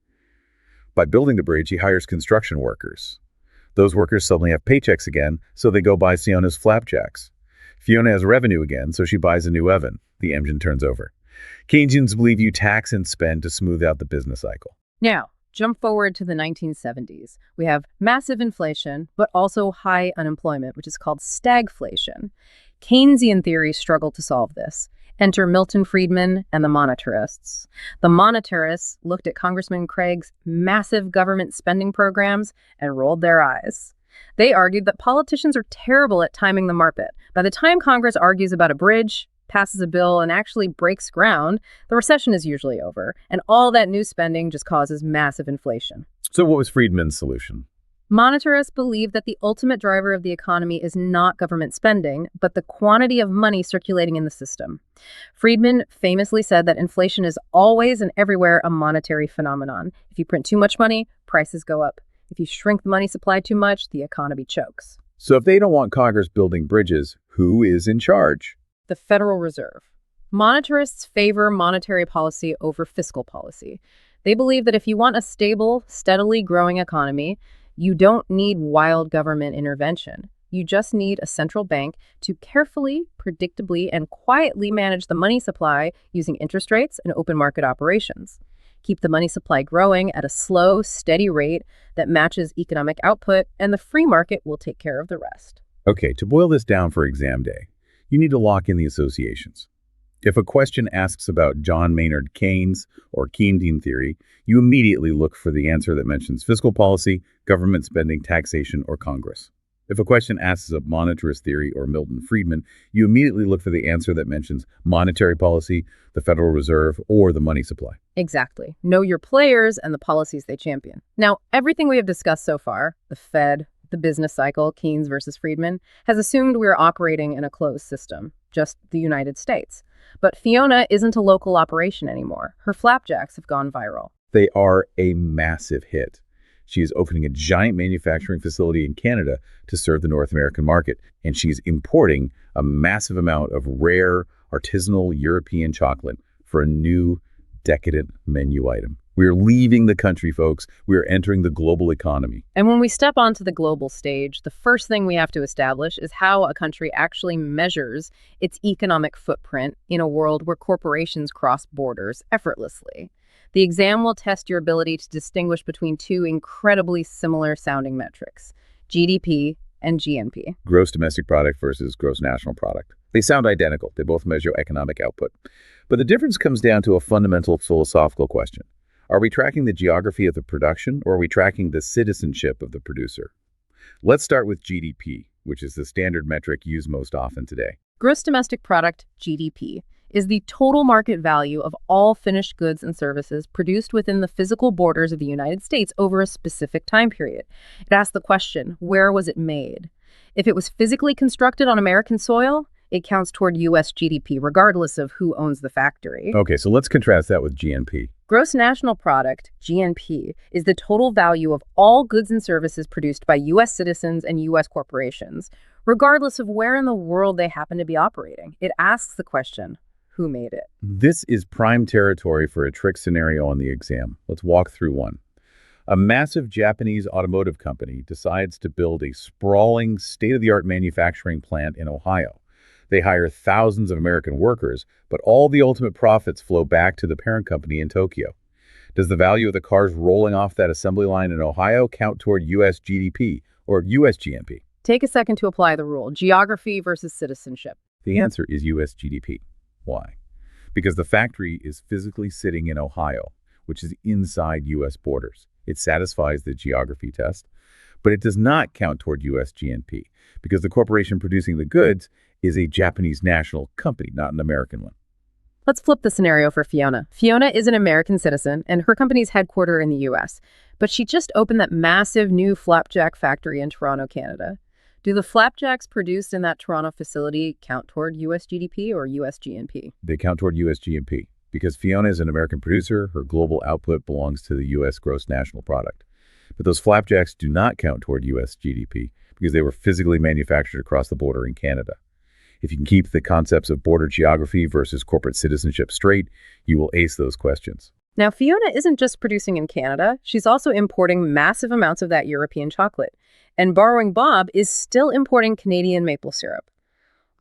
By building the bridge, he hires construction workers. Those workers suddenly have paychecks again, so they go buy Fiona's flapjacks. Fiona has revenue again, so she buys a new oven. The engine turns over. Keynesians believe you tax and spend to smooth out the business cycle. Now, jump forward to the 1970s. We have massive inflation, but also high unemployment, which is called stagflation. Keynesian theory struggled to solve this. Enter Milton Friedman and the monetarists. The monetarists looked at Congressman Craig's massive government spending programs and rolled their eyes. They argued that politicians are terrible at timing the market. By the time Congress argues about a bridge, passes a bill, and actually breaks ground, the recession is usually over, and all that new spending just causes massive inflation. So what was Friedman's solution? Monetarists believe that the ultimate driver of the economy is not government spending, but the quantity of money circulating in the system. Friedman famously said that inflation is always and everywhere a monetary phenomenon. If you print too much money, prices go up. If you shrink the money supply too much, the economy chokes. So if they don't want Congress building bridges, who is in charge? The Federal Reserve. Monetarists favor monetary policy over fiscal policy. They believe that if you want a stable, steadily growing economy, you don't need wild government intervention. You just need a central bank to carefully, predictably, and quietly manage the money supply using interest rates and open market operations. Keep the money supply growing at a slow, steady rate that matches economic output, and the free market will take care of the rest. Okay, to boil this down for exam day, you need to lock in the associations. If a question asks about John Maynard Keynes or Keynesian theory, you immediately look for the answer that mentions fiscal policy, government spending, taxation, or Congress. If a question asks of monetarist theory or Milton Friedman, you immediately look for the answer that mentions monetary policy, the Federal Reserve, or the money supply. Exactly. Know your players and the policies they champion. Now, everything we have discussed so far, the Fed, the business cycle, Keynes versus Friedman, has assumed we're operating in a closed system, just the United States. But Fiona isn't a local operation anymore. Her flapjacks have gone viral. They are a massive hit. She is opening a giant manufacturing facility in Canada to serve the North American market, and she's importing a massive amount of rare, artisanal European chocolate for a new, decadent menu item. We're leaving the country, folks. We're entering the global economy. And when we step onto the global stage, the first thing we have to establish is how a country actually measures its economic footprint in a world where corporations cross borders effortlessly. The exam will test your ability to distinguish between two incredibly similar sounding metrics, GDP and GNP. Gross domestic product versus gross national product. They sound identical. They both measure economic output. But the difference comes down to a fundamental philosophical question. Are we tracking the geography of the production, or are we tracking the citizenship of the producer? Let's start with GDP, which is the standard metric used most often today. Gross domestic product, GDP, is the total market value of all finished goods and services produced within the physical borders of the United States over a specific time period. It asks the question, where was it made? If it was physically constructed on American soil, it counts toward U.S. GDP, regardless of who owns the factory. Okay, so let's contrast that with GNP. Gross national product, GNP, is the total value of all goods and services produced by U.S. citizens and U.S. corporations, regardless of where in the world they happen to be operating. It asks the question, who made it? This is prime territory for a trick scenario on the exam. Let's walk through one. A massive Japanese automotive company decides to build a sprawling, state-of-the-art manufacturing plant in Ohio. They hire thousands of American workers, but all the ultimate profits flow back to the parent company in Tokyo. Does the value of the cars rolling off that assembly line in Ohio count toward U.S. GDP or U.S. GNP? Take a second to apply the rule, geography versus citizenship. The answer is U.S. GDP. Why? Because the factory is physically sitting in Ohio, which is inside U.S. borders. It satisfies the geography test, but it does not count toward U.S. GNP because the corporation producing the goods is a Japanese national company, not an American one. Let's flip the scenario for Fiona. Fiona is an American citizen, and her company's headquartered in the U.S., but she just opened that massive new flapjack factory in Toronto, Canada. Do the flapjacks produced in that Toronto facility count toward U.S. GDP or U.S. GNP? They count toward U.S. GNP. Because Fiona is an American producer, her global output belongs to the U.S. gross national product. But those flapjacks do not count toward U.S. GDP because they were physically manufactured across the border in Canada. If you can keep the concepts of border geography versus corporate citizenship straight, you will ace those questions. Now, Fiona isn't just producing in Canada. She's also importing massive amounts of that European chocolate. And borrowing Bob is still importing Canadian maple syrup.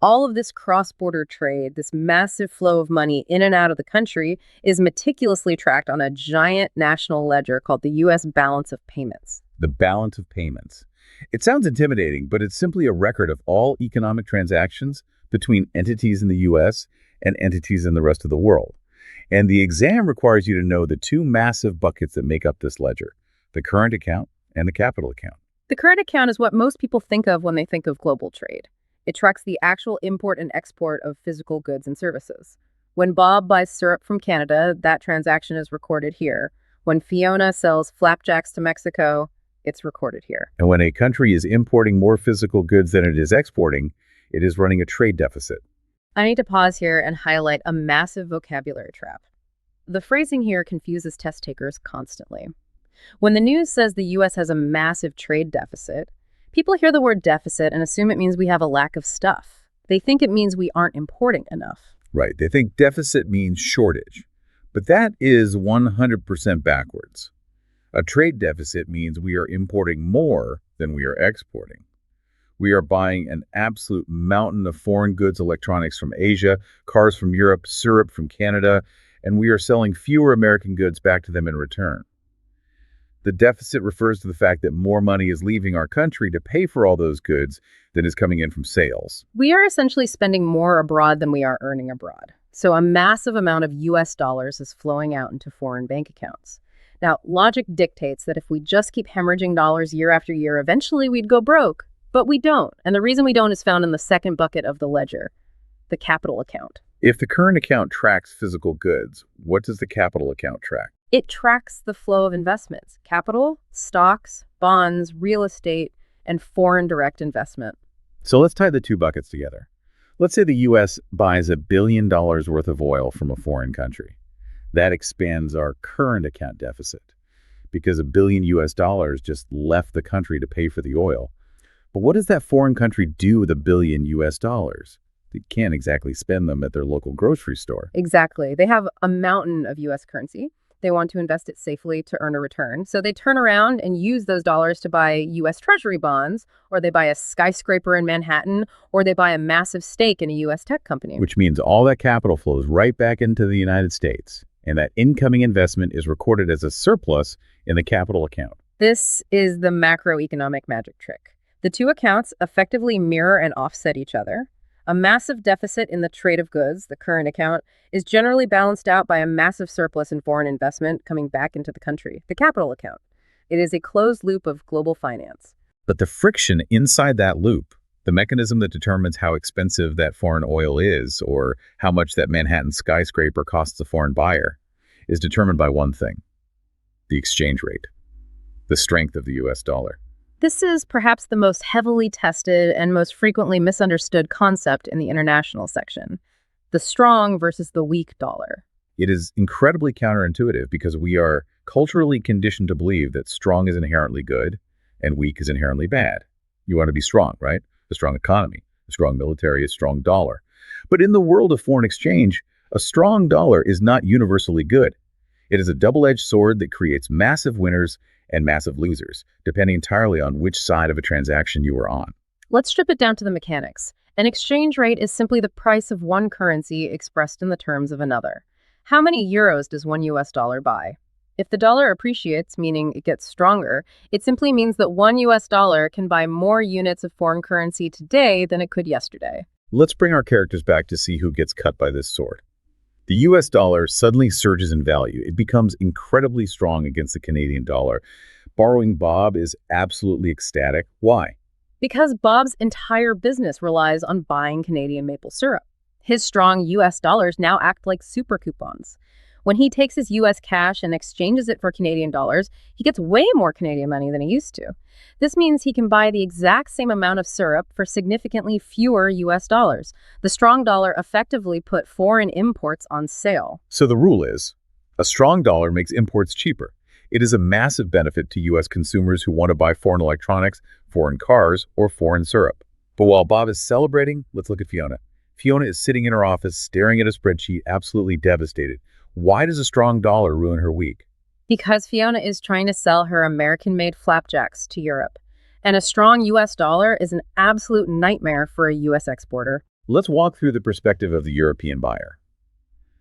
All of this cross-border trade, this massive flow of money in and out of the country, is meticulously tracked on a giant national ledger called the U.S. Balance of Payments. The balance of payments. It sounds intimidating, but it's simply a record of all economic transactions between entities in the U.S. and entities in the rest of the world. And the exam requires you to know the two massive buckets that make up this ledger, the current account and the capital account. The current account is what most people think of when they think of global trade. It tracks the actual import and export of physical goods and services. When Bob buys syrup from Canada, that transaction is recorded here. When Fiona sells flapjacks to Mexico, it's recorded here. And when a country is importing more physical goods than it is exporting, it is running a trade deficit. I need to pause here and highlight a massive vocabulary trap. The phrasing here confuses test takers constantly. When the news says the U.S. has a massive trade deficit, people hear the word deficit and assume it means we have a lack of stuff. They think it means we aren't importing enough. Right. They think deficit means shortage. But that is 100% backwards. A trade deficit means we are importing more than we are exporting. We are buying an absolute mountain of foreign goods, electronics from Asia, cars from Europe, syrup from Canada, and we are selling fewer American goods back to them in return. The deficit refers to the fact that more money is leaving our country to pay for all those goods than is coming in from sales. We are essentially spending more abroad than we are earning abroad. So a massive amount of U.S. dollars is flowing out into foreign bank accounts. Now, logic dictates that if we just keep hemorrhaging dollars year after year, eventually we'd go broke. But we don't. And the reason we don't is found in the second bucket of the ledger, the capital account. If the current account tracks physical goods, what does the capital account track? It tracks the flow of investments, capital, stocks, bonds, real estate, and foreign direct investment. So let's tie the two buckets together. Let's say the U.S. buys $1 billion worth of oil from a foreign country. That expands our current account deficit because $1 billion US just left the country to pay for the oil. But what does that foreign country do with $1 billion US? They can't exactly spend them at their local grocery store. Exactly. They have a mountain of U.S. currency. They want to invest it safely to earn a return. So they turn around and use those dollars to buy U.S. Treasury bonds, or they buy a skyscraper in Manhattan, or they buy a massive stake in a U.S. tech company. Which means all that capital flows right back into the United States, and that incoming investment is recorded as a surplus in the capital account. This is the macroeconomic magic trick. The two accounts effectively mirror and offset each other. A massive deficit in the trade of goods, the current account, is generally balanced out by a massive surplus in foreign investment coming back into the country, the capital account. It is a closed loop of global finance. But the friction inside that loop, the mechanism that determines how expensive that foreign oil is or how much that Manhattan skyscraper costs a foreign buyer, is determined by one thing: the exchange rate, the strength of the US dollar. This is perhaps the most heavily tested and most frequently misunderstood concept in the international section: the strong versus the weak dollar. It is incredibly counterintuitive because we are culturally conditioned to believe that strong is inherently good and weak is inherently bad. You want to be strong, right? A strong economy, a strong military, a strong dollar. But in the world of foreign exchange, a strong dollar is not universally good. It is a double-edged sword that creates massive winners and massive losers, depending entirely on which side of a transaction you are on. Let's strip it down to the mechanics. An exchange rate is simply the price of one currency expressed in the terms of another. How many euros does one US dollar buy? If the dollar appreciates, meaning it gets stronger, it simply means that one US dollar can buy more units of foreign currency today than it could yesterday. Let's bring our characters back to see who gets cut by this sword. The US dollar suddenly surges in value. It becomes incredibly strong against the Canadian dollar. Borrowing Bob is absolutely ecstatic. Why? Because Bob's entire business relies on buying Canadian maple syrup. His strong US dollars now act like super coupons. When he takes his US cash and exchanges it for Canadian dollars, he gets way more Canadian money than he used to. This means he can buy the exact same amount of syrup for significantly fewer US dollars. The strong dollar effectively put foreign imports on sale. So the rule is, a strong dollar makes imports cheaper. It is a massive benefit to US consumers who want to buy foreign electronics, foreign cars, or foreign syrup. But while Bob is celebrating, let's look at Fiona. Fiona is sitting in her office, staring at a spreadsheet, absolutely devastated. Why does a strong dollar ruin her week? Because Fiona is trying to sell her American-made flapjacks to Europe. And a strong U.S. dollar is an absolute nightmare for a U.S. exporter. Let's walk through the perspective of the European buyer.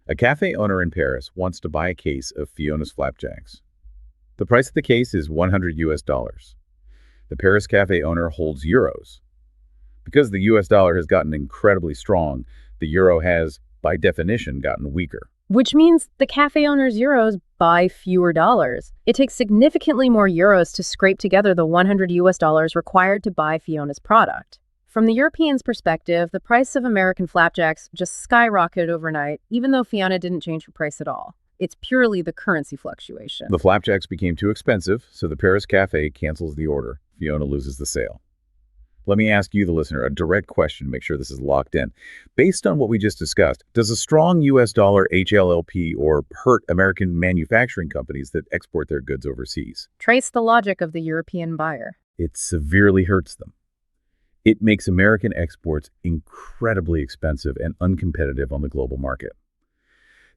A cafe owner in Paris wants to buy a case of Fiona's flapjacks. The price of the case is $100 US. The Paris cafe owner holds euros. Because the US dollar has gotten incredibly strong, the euro has, by definition, gotten weaker. Which means the cafe owner's euros buy fewer dollars. It takes significantly more euros to scrape together the $100 required to buy Fiona's product. From the Europeans' perspective, the price of American flapjacks just skyrocketed overnight, even though Fiona didn't change her price at all. It's purely the currency fluctuation. The flapjacks became too expensive, so the Paris cafe cancels the order. Fiona loses the sale. Let me ask you, the listener, a direct question. Make sure this is locked in. Based on what we just discussed, does a strong U.S. dollar HLLP or hurt American manufacturing companies that export their goods overseas? Trace the logic of the European buyer. It severely hurts them. It makes American exports incredibly expensive and uncompetitive on the global market.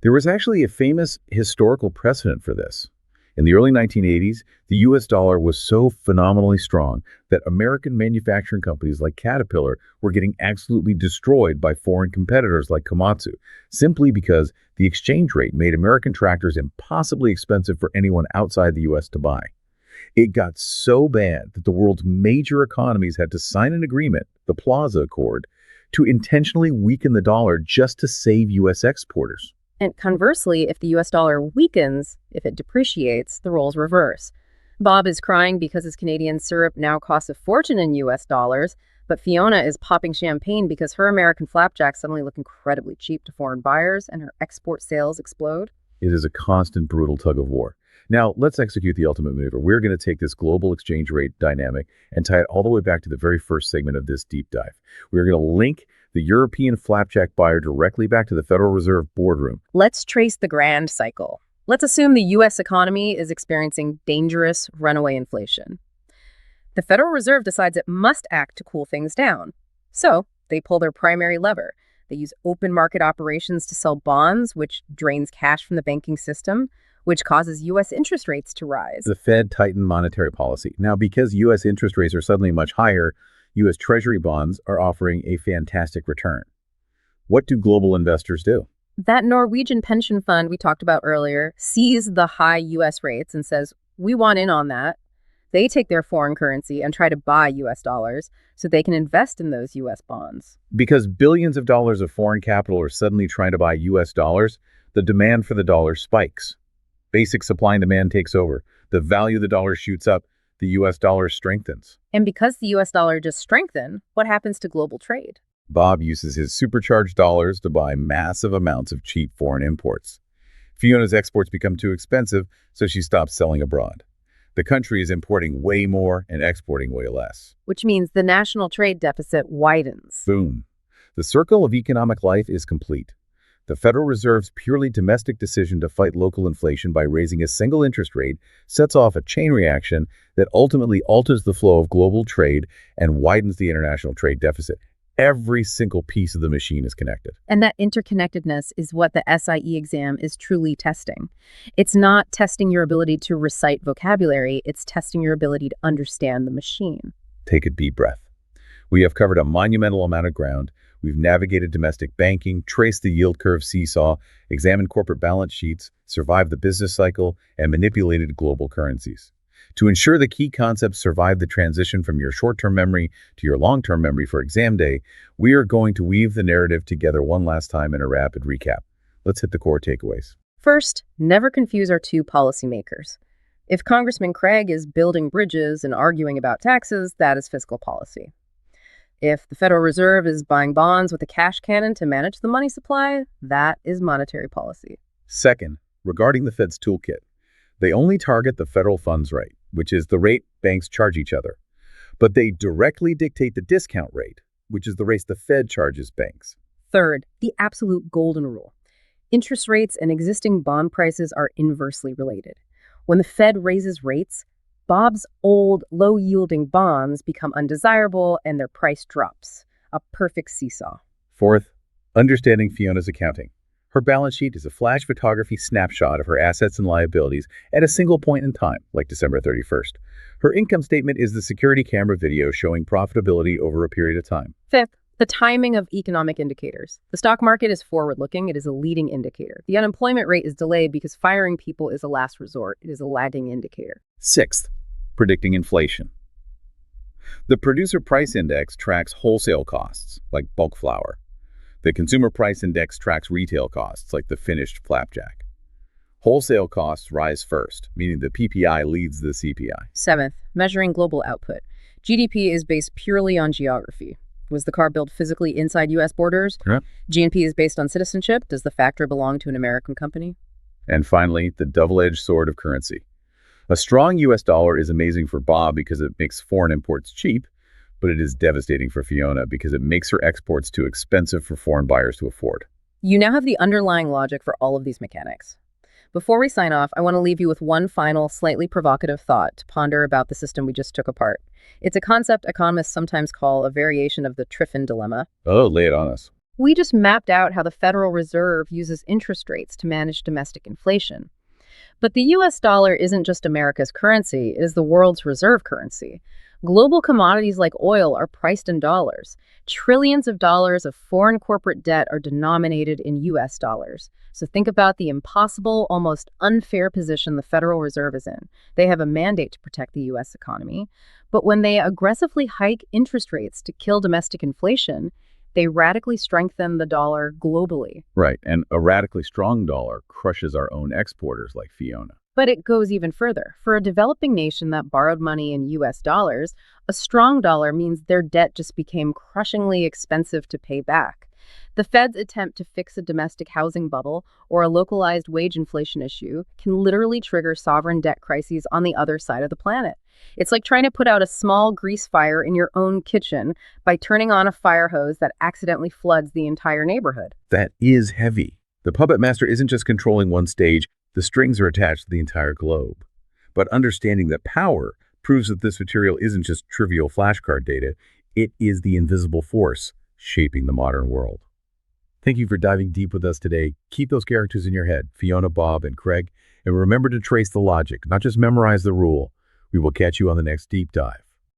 There was actually a famous historical precedent for this. In the early 1980s, the U.S. dollar was so phenomenally strong that American manufacturing companies like Caterpillar were getting absolutely destroyed by foreign competitors like Komatsu, simply because the exchange rate made American tractors impossibly expensive for anyone outside the U.S. to buy. It got so bad that the world's major economies had to sign an agreement, the Plaza Accord, to intentionally weaken the dollar just to save U.S. exporters. And conversely, if the U.S. dollar weakens, if it depreciates, the roles reverse. Bob is crying because his Canadian syrup now costs a fortune in U.S. dollars, but Fiona is popping champagne because her American flapjacks suddenly look incredibly cheap to foreign buyers and her export sales explode. It is a constant, brutal tug of war. Now, let's execute the ultimate maneuver. We're going to take this global exchange rate dynamic and tie it all the way back to the very first segment of this deep dive. We're going to link the European flapjack buyer directly back to the Federal Reserve boardroom. Let's trace the grand cycle. Let's assume the U.S. economy is experiencing dangerous runaway inflation. The Federal Reserve decides it must act to cool things down. So they pull their primary lever. They use open market operations to sell bonds, which drains cash from the banking system, which causes U.S. interest rates to rise. The Fed tightened monetary policy. Now, because U.S. interest rates are suddenly much higher, U.S. Treasury bonds are offering a fantastic return. What do global investors do? That Norwegian pension fund we talked about earlier sees the high U.S. rates and says, we want in on that. They take their foreign currency and try to buy U.S. dollars so they can invest in those U.S. bonds. Because billions of dollars of foreign capital are suddenly trying to buy U.S. dollars, the demand for the dollar spikes. Basic supply and demand takes over. The value of the dollar shoots up. The U.S. dollar strengthens. And because the U.S. dollar just strengthened, what happens to global trade? Bob uses his supercharged dollars to buy massive amounts of cheap foreign imports. Fiona's exports become too expensive, so she stops selling abroad. The country is importing way more and exporting way less. Which means the national trade deficit widens. Boom. The circle of economic life is complete. The Federal Reserve's purely domestic decision to fight local inflation by raising a single interest rate sets off a chain reaction that ultimately alters the flow of global trade and widens the international trade deficit. Every single piece of the machine is connected. And that interconnectedness is what the SIE exam is truly testing. It's not testing your ability to recite vocabulary, it's testing your ability to understand the machine. Take a deep breath. We have covered a monumental amount of ground. We've navigated domestic banking, traced the yield curve seesaw, examined corporate balance sheets, survived the business cycle, and manipulated global currencies. To ensure the key concepts survive the transition from your short-term memory to your long-term memory for exam day, we are going to weave the narrative together one last time in a rapid recap. Let's hit the core takeaways. First, never confuse our two policymakers. If Congressman Craig is building bridges and arguing about taxes, that is fiscal policy. If the Federal Reserve is buying bonds with a cash cannon to manage the money supply, that is monetary policy. Second, regarding the Fed's toolkit, they only target the federal funds rate, which is the rate banks charge each other. But they directly dictate the discount rate, which is the rate the Fed charges banks. Third, the absolute golden rule. Interest rates and existing bond prices are inversely related. When the Fed raises rates, Bob's old, low-yielding bonds become undesirable and their price drops. A perfect seesaw. Fourth, understanding Fiona's accounting. Her balance sheet is a flash photography snapshot of her assets and liabilities at a single point in time, like December 31st. Her income statement is the security camera video showing profitability over a period of time. Fifth, the timing of economic indicators. The stock market is forward-looking. It is a leading indicator. The unemployment rate is delayed because firing people is a last resort. It is a lagging indicator. Sixth, predicting inflation. The producer price index tracks wholesale costs, like bulk flour. The consumer price index tracks retail costs, like the finished flapjack. Wholesale costs rise first, meaning the PPI leads the CPI. Seventh, measuring global output. GDP is based purely on geography. Was the car built physically inside U.S. borders? Yep. GNP is based on citizenship. Does the factor belong to an American company? And finally, the double-edged sword of currency. A strong U.S. dollar is amazing for Bob because it makes foreign imports cheap, but it is devastating for Fiona because it makes her exports too expensive for foreign buyers to afford. You now have the underlying logic for all of these mechanics. Before we sign off, I want to leave you with one final, slightly provocative thought to ponder about the system we just took apart. It's a concept economists sometimes call a variation of the Triffin dilemma. Oh, lay it on us. We just mapped out how the Federal Reserve uses interest rates to manage domestic inflation. But the U.S. dollar isn't just America's currency, it is the world's reserve currency. Global commodities like oil are priced in dollars. Trillions of dollars of foreign corporate debt are denominated in U.S. dollars. So think about the impossible, almost unfair position the Federal Reserve is in. They have a mandate to protect the U.S. economy, but when they aggressively hike interest rates to kill domestic inflation, they radically strengthen the dollar globally. Right, and a radically strong dollar crushes our own exporters like Fiona. But it goes even further. For a developing nation that borrowed money in U.S. dollars, a strong dollar means their debt just became crushingly expensive to pay back. The Fed's attempt to fix a domestic housing bubble or a localized wage inflation issue can literally trigger sovereign debt crises on the other side of the planet. It's like trying to put out a small grease fire in your own kitchen by turning on a fire hose that accidentally floods the entire neighborhood. That is heavy. The puppet master isn't just controlling one stage, the strings are attached to the entire globe. But understanding that power proves that this material isn't just trivial flashcard data, it is the invisible force shaping the modern world. Thank you for diving deep with us today. Keep those characters in your head, Fiona, Bob, and Craig, and remember to trace the logic, not just memorize the rule. We will catch you on the next deep dive.